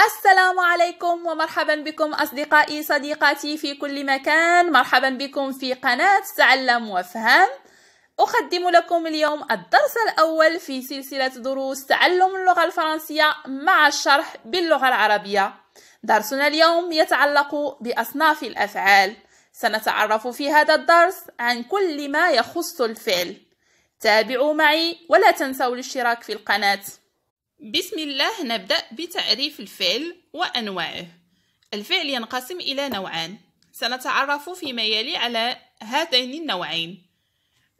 السلام عليكم ومرحبا بكم أصدقائي صديقاتي في كل مكان. مرحبا بكم في قناة تعلم وافهم. أقدم لكم اليوم الدرس الأول في سلسلة دروس تعلم اللغة الفرنسية مع الشرح باللغة العربية. درسنا اليوم يتعلق بأصناف الأفعال. سنتعرف في هذا الدرس عن كل ما يخص الفعل. تابعوا معي ولا تنسوا الاشتراك في القناة. بسم الله. نبدأ بتعريف الفعل وأنواعه. الفعل ينقسم إلى نوعان، سنتعرف فيما يلي على هذين النوعين.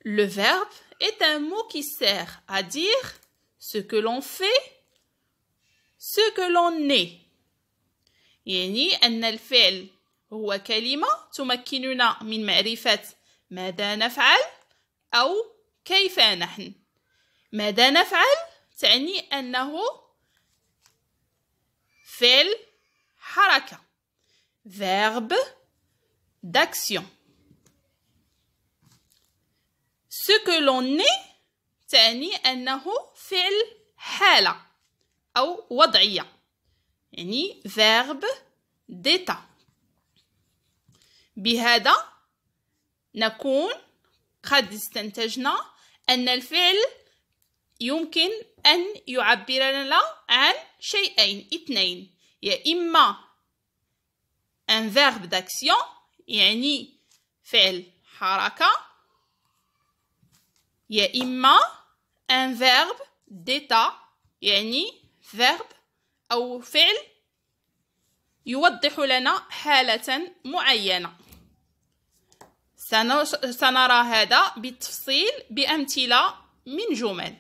Le verbe est un mot qui sert à dire ce que l'on fait, ce que l'on est. يعني أن الفعل هو كلمة تمكننا من معرفة ماذا نفعل أو كيف نحن. ماذا نفعل تعني أنه فعل حركة، verbe d'action. Ce que l'on est تعني أنه فعل حالة أو وضعية، يعني verbe d'état. بهذا نكون قد استنتجنا أن الفعل يمكن أن يعبر لنا عن شيئين اثنين، يا إما un verbe d'action يعني فعل حركة، يا إما un verbe d'état يعني verbe أو فعل يوضح لنا حالة معينة. سنرى هذا بالتفصيل بأمثلة من جمل.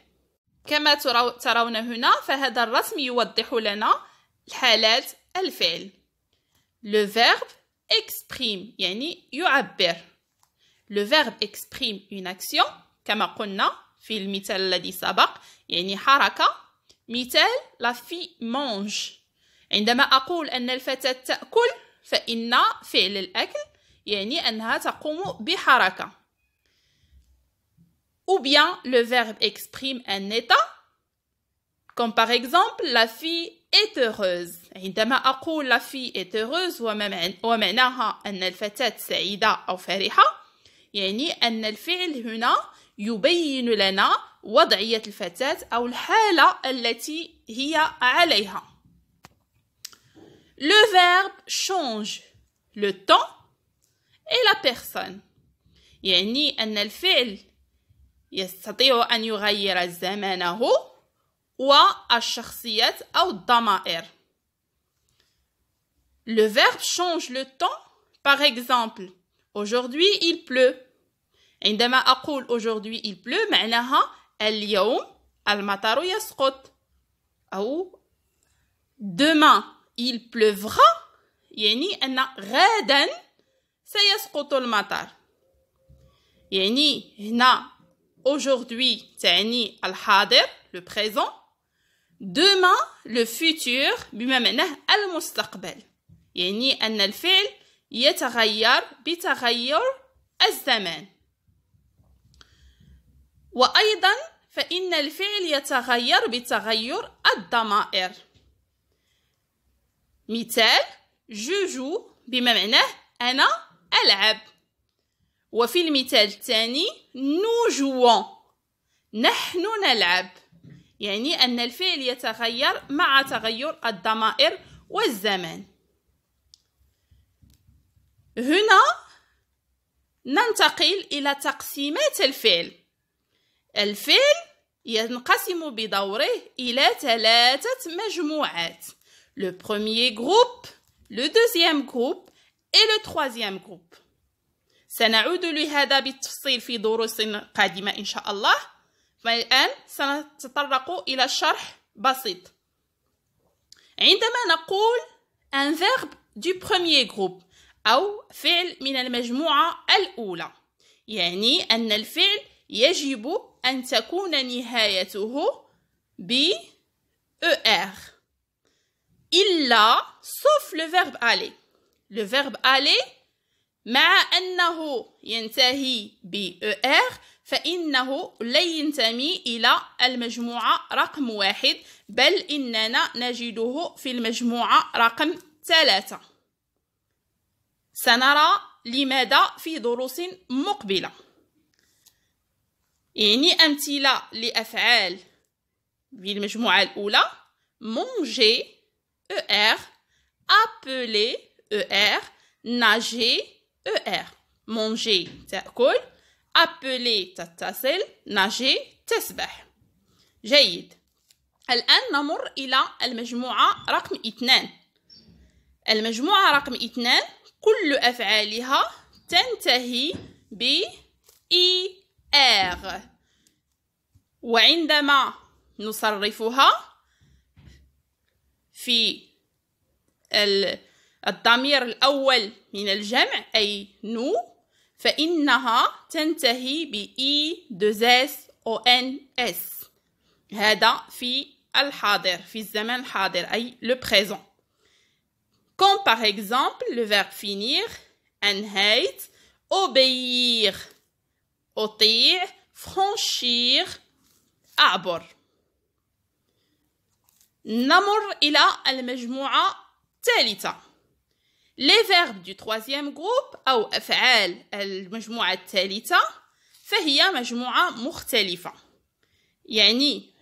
كما ترون هنا فهذا الرسم يوضح لنا حالات الفعل. Le verbe exprime يعني يعبر. Le verbe exprime une action كما قلنا في المثال الذي سبق، يعني حركة. مثال la fille mange. عندما أقول أن الفتاة تأكل فإن فعل الأكل يعني أنها تقوم بحركة. Ou bien le verbe exprime un état, comme par exemple la fille est heureuse. عندما أقول la fille est heureuse ومعناها أن الفتاة سعيدة أو فرحة، يعني أن الفعل هنا يبين لنا وضعية الفتاة أو الحالة التي هي عليها. Le verbe change le temps et la personne. يعني أن الفعل يستطيع أن يغير زمانه والشخصيات أو الضمائر. Le verbe change le temps. Par exemple, aujourd'hui il pleut. عندما أقول aujourd'hui il pleut معناها اليوم المطر يسقط. أو demain il pleuvra يعني أن غدا سيسقط المطر. يعني هنا aujourd'hui تعني الحاضر le présent. demain le futur بما معناه المستقبل، يعني أن الفعل يتغير بتغير الزمان. وأيضا فإن الفعل يتغير بتغير الضمائر. مثال je joue بما معناه أنا ألعب. وفي المثال الثاني nous jouons نحن نلعب، يعني أن الفعل يتغير مع تغير الضمائر والزمان. هنا ننتقل إلى تقسيمات الفعل. الفعل ينقسم بدوره إلى 3 مجموعات. Le premier groupe, le deuxième groupe et le troisième groupe. سنعود لهذا بالتفصيل في دروس قادمة إن شاء الله. فالآن سنتطرق إلى شرح بسيط. عندما نقول un verbe du premier groupe أو فعل من المجموعة الأولى، يعني أن الفعل يجب أن تكون نهايته ب ER إلا sauf le verbe aller. Le verbe aller مع أنه ينتهي ب ER فإنه لن ينتمي إلى المجموعة رقم 1 بل إننا نجده في المجموعة رقم 3. سنرى لماذا في دروس مقبلة. يعني أمثلة لأفعال بالمجموعة الأولى: manger ER، appeler ER، nager ER. manger تأكل، appeler تتصل، nager تسبح. جيد. الآن نمر إلى المجموعة رقم 2. المجموعة رقم 2 كل أفعالها تنتهي ب ER، وعندما نصرفها في الضمير الأول من الجمع أي نو فإنها تنتهي ب E2SONS. هذا في الحاضر، في الزمن الحاضر أي le présent. Comme par exemple le verbe finir انهيت، obéir أطيع، franchir أعبر. نمر إلى المجموعة الثالثة. Les verbes du troisième groupe أو أفعال المجموعة الثالثة فهي مجموعة مختلفة. يعني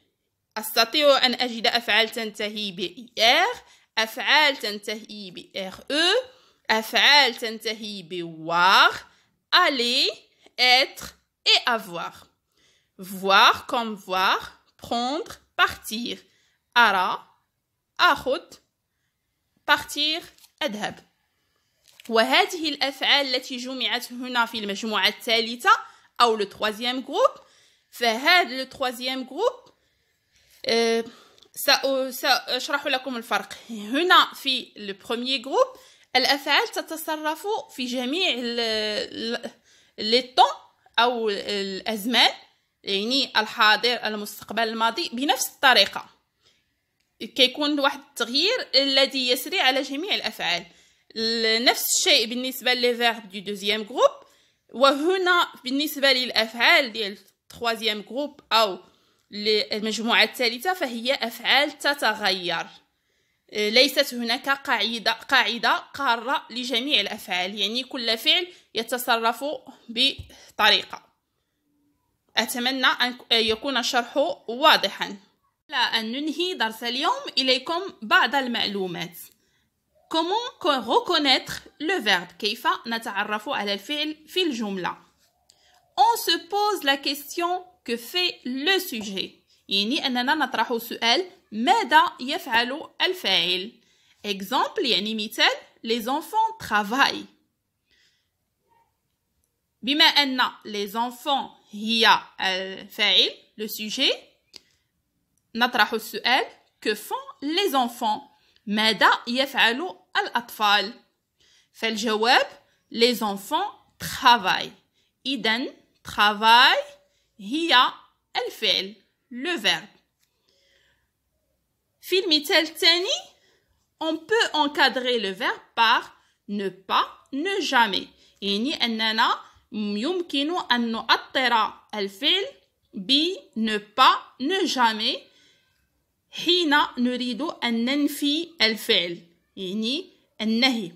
أستطيع أن أجد أفعال تنتهي ب ER، أفعال تنتهي ب RE، أفعال تنتهي ب voir، aller، être et avoir. Voir comme voir، prendre، partir. أرى، أخذ، partir، أذهب. وهذه الأفعال التي جمعت هنا في المجموعة الثالثة أو le troisième groupe، فهذا le troisième groupe سأشرح لكم الفرق. هنا في le premier groupe الأفعال تتصرف في جميع les temps أو الأزمان، يعني الحاضر، المستقبل، الماضي، بنفس الطريقة. كيكون واحد التغيير الذي يسري على جميع الأفعال. نفس الشيء بالنسبة للفيرب دو دوزيام جروب. وهنا بالنسبة للأفعال ديال التروازيام جروب أو المجموعة الثالثة فهي أفعال تتغير. ليست هناك قاعدة قارة لجميع الأفعال، يعني كل فعل يتصرف بطريقة. أتمنى أن يكون الشرح واضحا. قبل أن ننهي درس اليوم إليكم بعض المعلومات. Comment reconnaître le verbe؟ كيف نتعرف على الفعل في الجملة؟ On se pose la question que fait le sujet. يعني أننا نطرح سؤال ماذا يفعل الفاعل؟ Exemple يعني مثال: les enfants travaillent. بما أن les enfants هي الفاعل le sujet نطرح السؤال que font les enfants؟ ماذا يفعل الأطفال؟ فالجواب les enfants travaillent. إذن travail هي الفعل le verbe. في المثال الثاني on peut encadrer le verbe par ne pas, ne jamais. يعني أننا يمكن أن نؤطر الفعل ب ne pas, ne jamais حين نريد أن ننفي الفعل، يعني النهي.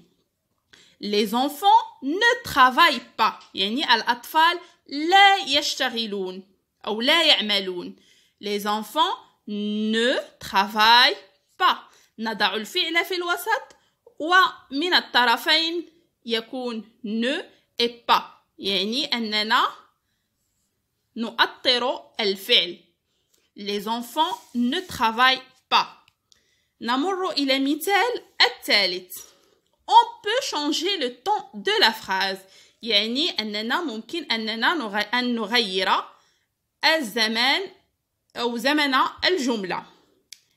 Les enfants ne travaillent pas، يعني الأطفال لا يشتغلون أو لا يعملون. Les enfants ne travaillent pas. نضع الفعل في الوسط ومن الطرفين يكون ne et pas، يعني أننا نؤطر الفعل. Les enfants ne travaillent pas. نمر إلى المثال الثالث. On peut changer le ton de la phrase. يعني أننا ممكن أن نغير الزمان أو زمن الجملة.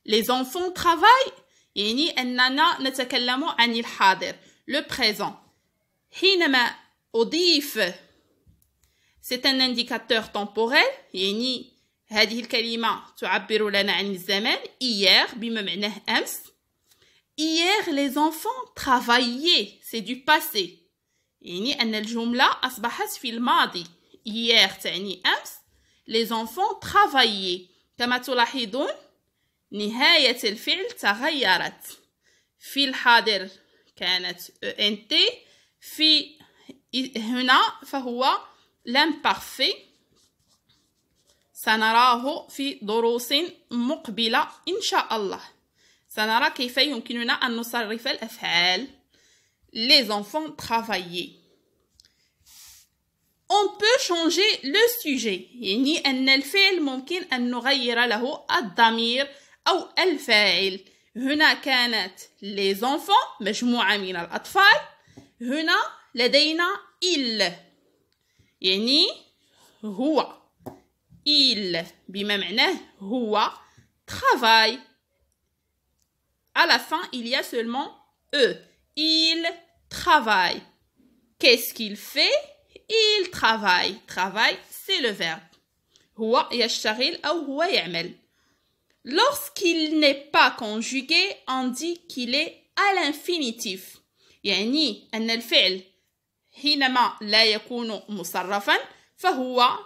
Les enfants travaillent يعني أننا نتكلم عن الحاضر le présent. حينما أضيف c'est un indicateur temporel يعني هذه الكلمة تعبر لنا عن الزمان hier بما معناه أمس. Hier les enfants travaillaient c'est du passé يعني أن الجملة أصبحت في الماضي. hier تعني أمس. les enfants travaillaient. كما تلاحظون نهاية الفعل تغيرت. في الحاضر كانت ENT. في هنا فهو l'imparfait. سنراه في دروس مقبلة إن شاء الله. سنرى كيف يمكننا أن نصرف الأفعال. les enfants travaillaient. On peut changer le sujet. يعني أن الفعل ممكن أن نغير له الضمير أو الفاعل. هنا كانت les enfants مجموعة من الأطفال. هنا لدينا il يعني هو. il بما معناه هو. travaille. À la fin, il y a seulement E. Il travaille. Qu'est-ce qu'il fait? Il travaille. Travaille, c'est le verbe. هو يشتغل أو هو يعمل. Lorsqu'il n'est pas conjugué, on dit qu'il est à l'infinitif. يعني أن الفعل حينما لا يكون مصرفا فهو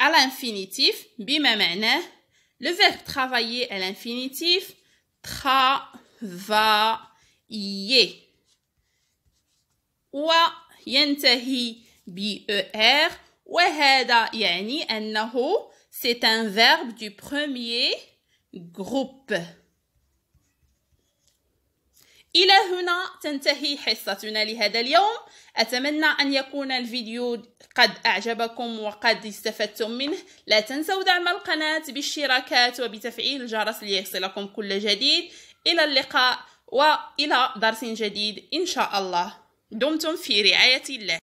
à l'infinitif بما معناه le verbe travailler à l'infinitif travailler. وينتهي ب ER وهذا يعني أنه c'est un verbe du premier groupe. إلى هنا تنتهي حصتنا لهذا اليوم. أتمنى أن يكون الفيديو قد أعجبكم وقد استفدتم منه. لا تنسوا دعم القناة بالاشتراكات وبتفعيل الجرس ليصلكم كل جديد. إلى اللقاء وإلى درس جديد إن شاء الله. دمتم في رعاية الله.